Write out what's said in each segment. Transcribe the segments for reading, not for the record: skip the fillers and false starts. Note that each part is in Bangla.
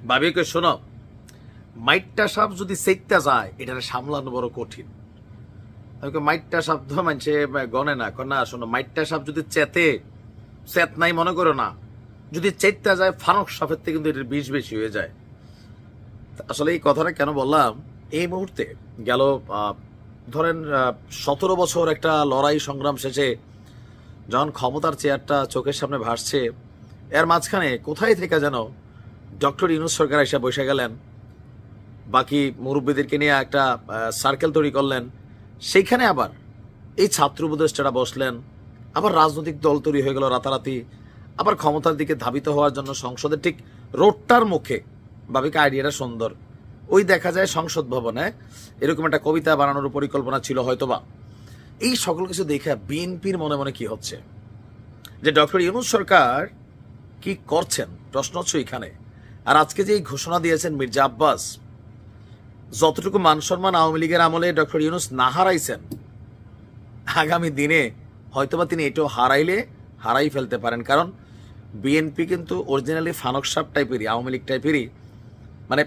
ভাবিকে শোনো, মাইটটা সাপ যদি চেইতে যায় এটা সামলানো বড় কঠিন। মাইটটা সাপ তো মানছে গনে না, না শোনো, মাইটটা সাপ যদি চেত নাই মনে করো না, যদি চেইতে যায় ফানক সাপের থেকে কিন্তু এটার বিষ বেশি হয়ে যায়। আসলে এই কথাটা কেন বললাম, এই মুহূর্তে গেল ধরেন 17 বছর একটা লড়াই সংগ্রাম শেষে যখন ক্ষমতার চেয়ারটা চোখের সামনে ভাসছে, এর মাঝখানে কোথায় থেকে যেন ডক্টর ইউনূস সরকার এসে বসে গেলেন, বাকি মুরব্বীদেরকে নিয়ে একটা সার্কেল তৈরি করলেন, সেইখানে আবার এই ছাত্র উপদেষ্টারা বসলেন, আবার রাজনৈতিক দল তৈরি হয়ে গেল রাতারাতি, আবার ক্ষমতার দিকে ধাবিত হওয়ার জন্য সংসদের ঠিক রোডটার মুখে। ভাবিকে আইডিয়াটা সুন্দর, ওই দেখা যায় সংসদ ভবনে এরকম একটা কবিতা বানানোর পরিকল্পনা ছিল হয়তোবা। এই সকল কিছু দেখে বিএনপির মনে মনে কি হচ্ছে যে ডক্টর ইউনূস সরকার কি করছেন, প্রশ্ন হচ্ছে এখানে। আর আজকে যে ঘোষণা দিয়েছেন মির্জা আব্বাস, যতটুকু মান সম্মান আওয়ামী লীগের আমলে ডক্টর ইউনূস না হারাইছেন, আগামী দিনে হয়তোবা তিনি এটাও হারাই ফেলতে পারেন। কারণ বিএনপি কিন্তু অরিজিনালি ফানক সাপ টাইপেরই, আওয়ামী লীগ টাইপেরই, মানে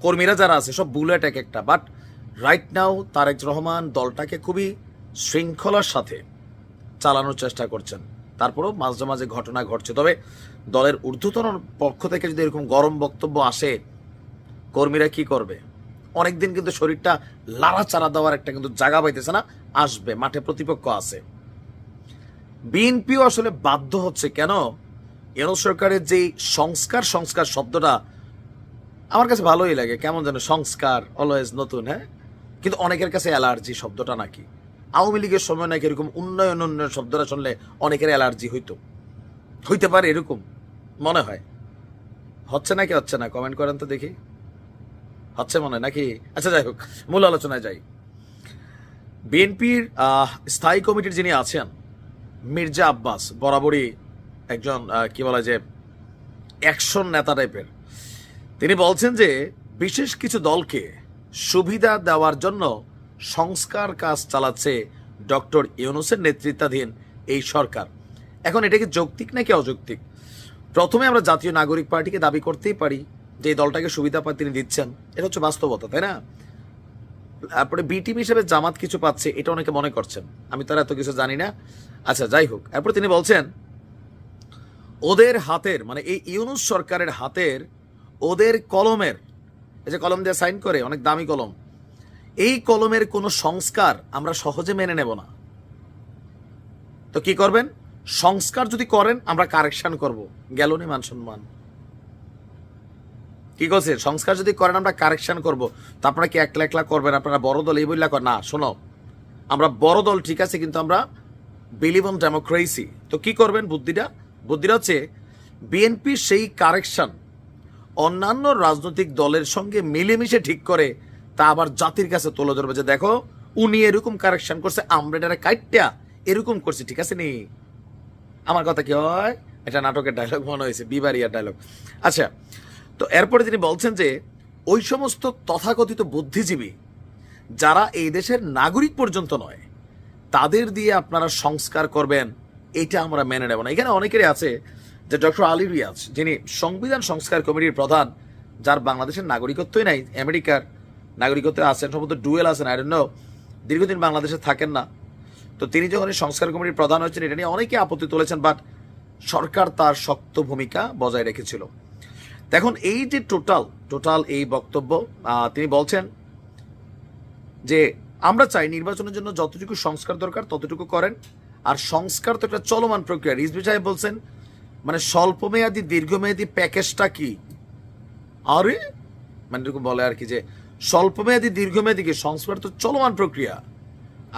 কর্মীরা যারা আছে সব বুলেট এক একটা। But right now Tarique Rahman দলটাকে খুবই শৃঙ্খলার সাথে চালানোর চেষ্টা করছেন। তারপরেও মাঝে মাঝে ঘটনা ঘটছে। তবে দলের ঊর্ধ্বতন পক্ষ থেকে যদি এরকম গরম বক্তব্য আসে, কর্মীরা কি করবে? অনেকদিন কিন্তু শরীরটা লাড়াচাড়া দেওয়ার একটা কিন্তু জায়গা পাইতেছে না, আসবে, মাঠে প্রতিপক্ষ আছে। বিএনপিও আসলে বাধ্য হচ্ছে। কেন? ইউনূস সরকারের যে সংস্কার শব্দটা আমার কাছে ভালোই লাগে, কেমন যেন সংস্কার অলওয়েজ নতুন, হ্যাঁ, কিন্তু অনেকের কাছে অ্যালার্জি শব্দটা নাকি। আওয়ামী লীগের সময় নাকি এরকম উন্নয়ন শব্দটা শুনলে অনেকের অ্যালার্জি হইতে পারে, এরকম মনে হয়। হচ্ছে নাকি হচ্ছে না, কমেন্ট করেন তো দেখি। হচ্ছে মনে হয় নাকি? আচ্ছা যাই হোক, মূল আলোচনায় যাই। বিএনপির স্থায়ী কমিটির যিনি আছেন মির্জা আব্বাস, বরাবরই একজন কি বলা যে অ্যাকশন নেতা টাইপের, তিনি বলছেন যে বিশেষ কিছু দলকে সুবিধা দেওয়ার জন্য সংস্কার কাজ চালাচ্ছে ডক্টর ইউনূসের নেতৃত্বাধীন এই সরকার। এখন এটা কি যৌক্তিক নাকি অযৌক্তিক? প্রথমে আমরা জাতীয় নাগরিক পার্টিকে দাবি করতেই পারি যে এই দলটাকে সুবিধা তিনি দিচ্ছেন, এটা হচ্ছে বাস্তবতা, তাই না? তারপরে বিটিভি হিসেবে জামাত কিছু পাচ্ছে, এটা অনেকে মনে করছেন, আমি তারা এত কিছু জানি না। আচ্ছা যাই হোক, এরপরে তিনি বলছেন ওদের হাতের, মানে এই ইউনূস সরকারের হাতের ওদের কলমের, এই যে কলম দিয়ে সাইন করে, অনেক দামি কলম, এই কলমের কোনো সংস্কার আমরা সহজে মেনে নেব না। তো কি করবেন? সংস্কার যদি করেন আমরা কারেকশন করব। গেল নি মান সম্মান। কি করছে? সংস্কার যদি করেন আমরা কারেকশন করব। তো আপনারা কি একলা একলা করবেন? আপনারা বড় দল এই বললা না, শোনো, আমরা বড় দল ঠিক আছে, কিন্তু আমরা বিলিভ অন ডেমোক্রেসি। তো কি করবেন? বুদ্ধিটা হচ্ছে বিএনপি সেই কারেকশন অন্যান্য রাজনৈতিক দলের সঙ্গে মিলেমিশে ঠিক করে তা আবার জাতির কাছে তুলে ধরবে যে দেখো উনি এরকম কারেকশন করছে, আমরা এটা কাইটটা এরকম করছি, ঠিক আছে নি? আমার কথা কি হয়? এটা নাটকের ডায়লগ মনে হয়েছে, বিবারিয়ার ডায়লগ। আচ্ছা, তো এরপরে তিনি বলছেন যে ওই সমস্ত তথাকথিত বুদ্ধিজীবী যারা এই দেশের নাগরিক পর্যন্ত নয়, তাদের দিয়ে আপনারা সংস্কার করবেন, এটা আমরা মেনে নেব না। এখানে অনেকেরই আছে যে ডক্টর আলী রিয়াজ, যিনি সংবিধান সংস্কার কমিটির প্রধান, যার বাংলাদেশের নাগরিকত্বই নাই, আমেরিকার নাগরিকত্ব আছেন, সম্ভবত ডুয়েল আছেন, আই ডোন্ট নো, দীর্ঘদিন বাংলাদেশে থাকেন না। তো তিনি যখন এই সংস্কার কমিটির প্রধান হয়েছেন, এটা নিয়ে অনেকে আপত্তি তুলেছেন, বাট সরকার তার শক্ত ভূমিকা বজায় রেখেছিল। দেখুন এই যে টোটাল এই বক্তব্য, তিনি বলছেন যে আমরা চাই নির্বাচনের জন্য যতটুকু সংস্কার দরকার ততটুকু করেন, আর সংস্কার তো একটা চলমান প্রক্রিয়া। রিজভী সাহেব বলছেন মানে স্বল্পমেয়াদী দীর্ঘমেয়াদী প্যাকেজটা কি? আরে মানে এরকম বলে আর কি, যে স্বল্পমেয়াদী দীর্ঘমেয়াদী কি? সংস্কার তো চলমান প্রক্রিয়া,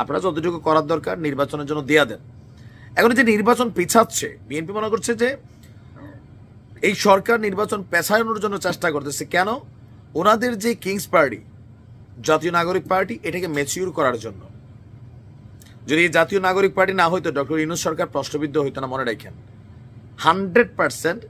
আপনারা যতটুকু করার দরকার নির্বাচনের জন্য দেয়া দেন। এখন যে নির্বাচন পিছাচ্ছে, বিএনপি মনে করছে যে এই সরকার নির্বাচন পেছানোর জন্য চেষ্টা করতেছে। কেন? ওনাদের যে কিংস পার্টি, জাতীয় নাগরিক পার্টি, এটাকে ম্যাচিউর করার জন্য। যদি জাতীয় নাগরিক পার্টি না হইতো ডক্টর ইউনূস সরকার প্রশ্নবিদ্ধ হইতো না, মনে রাখেন 100%।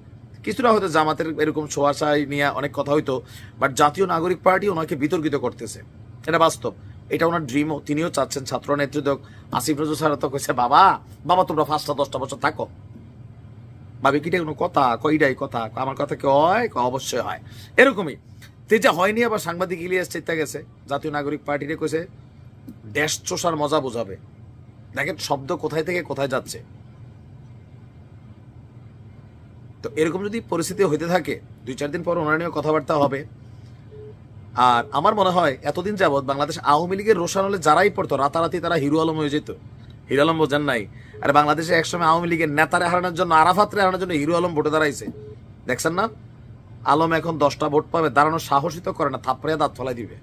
কিছুটা হয়তো জামাতের এরকম ছোঁয়াশাই নিয়ে অনেক কথা হইতো, বাট জাতীয় নাগরিক পার্টি ওনাকে বিতর্কিত করতেছে, এটা বাস্তব, এটা ওনার ড্রিমও, তিনিও চাচ্ছেন ছাত্র নেতৃত্ব। আসিফ নজরুল স্যার তো কইছে বাবা তোমরা 5টা 10টা বছর থাকো, ভাবি কিটা কোনো কথা কইডাই কথা আমার কথা কি হয় অবশ্যই হয় এরকমই। যা হয়নি আবার সাংবাদিক ইলিয়াস চেতা গেছে জাতীয় নাগরিক পার্টিরে কইছে দেশ চোষার মজা বোঝাবে। দেখেন শব্দ কোথায় থেকে কোথায় যাচ্ছে। তো এরকম যদি পরিস্থিতি হইতে থাকে 2-4 দিন পর ওনার নিয়ে কথাবার্তা হবে। আর আমার মনে হয় এতদিন যাবৎ বাংলাদেশ আওয়ামী লীগের রোশান হলে যারাই পড়তো রাতারাতি তারা হিরো আলম হয়ে যেত। হিরো আলম বোঝেন নাই? আর বাংলাদেশে একসময় আওয়ামী লীগের নেতারে হারানোর জন্য আরাফাতরে হারানোর জন্য হিরো আলম ভোটে দাঁড়াইছে, দেখছেন না? আলম এখন 10টা ভোট পাবে, দাঁড়ানোর সাহসিত করে না, থাপড়িয়া দাঁত ফলাই দিবে।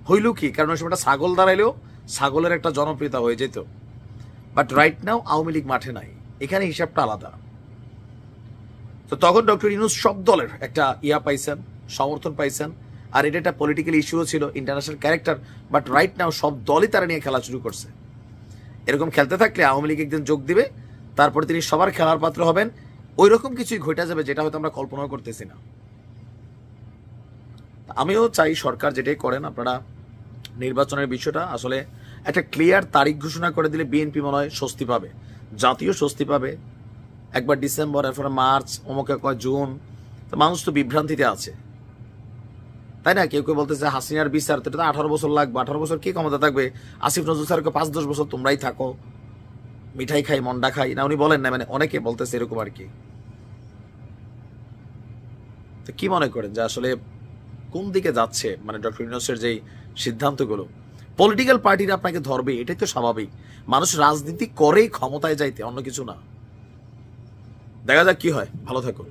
হইল কি? কারণ ওই সময়টা ছাগল দাঁড়াইলেও ছাগলের একটা জনপ্রিয়তা হয়ে যেত। বাট রাইট নাও আওয়ামী লীগ মাঠে নাই, এখানে হিসাবটা আলাদা। তো তখন ডক্টর ইউনূস সব দলের একটা পাইছেন, সমর্থন পাইছেন। আর এটা একটা পলিটিক্যাল ইস্যুও ছিল, ইন্টারন্যাশনাল ক্যারেক্টার। বাট রাইট নাও সব দলই তারা নিয়ে খেলা শুরু করছে। এরকম খেলতে থাকলে আওয়ামী লীগ একদিন যোগ দিবে, তারপরে তিনি সবার খেলার পাত্র হবেন। ওই রকম কিছুই ঘটে যাবে যেটা হয়তো আমরা কল্পনাও করতেছি না। আমিও চাই সরকার যেটাই করেন আপনারা নির্বাচনের বিষয়টা আসলে একটা ক্লিয়ার তারিখ ঘোষণা করে দিলে বিএনপি মনে হয় স্বস্তি পাবে, জাতীয় স্বস্তি পাবে। একবার ডিসেম্বর, এরপরে মার্চ, অমুকে কয় জুন, তো মানুষ তো বিভ্রান্তিতে আছে, তাই না? কেউ কেউ বলতেছে হাসিনার বিচার তো 18 বছর লাগবে। 18 বছর কি ক্ষমতা থাকবে? আসিফ নজরুল স্যারকে 5-10 বছর তোমরাই থাকো, মিঠাই খাই মন্ডা খাই না, উনি বলেন না, মানে অনেকে বলতেছে এরকম আর কি। তো কি মনে করেন যে আসলে কোন দিকে যাচ্ছে মানে ডক্টর ইউনূসের যেই সিদ্ধান্তগুলো? পলিটিক্যাল পার্টিরা আপনাকে ধরবে, এটাই তো স্বাভাবিক। মানুষ রাজনীতি করেই ক্ষমতায় যাইতে, অন্য কিছু না। দেখা যাক কি হয়। ভালো থাকুন।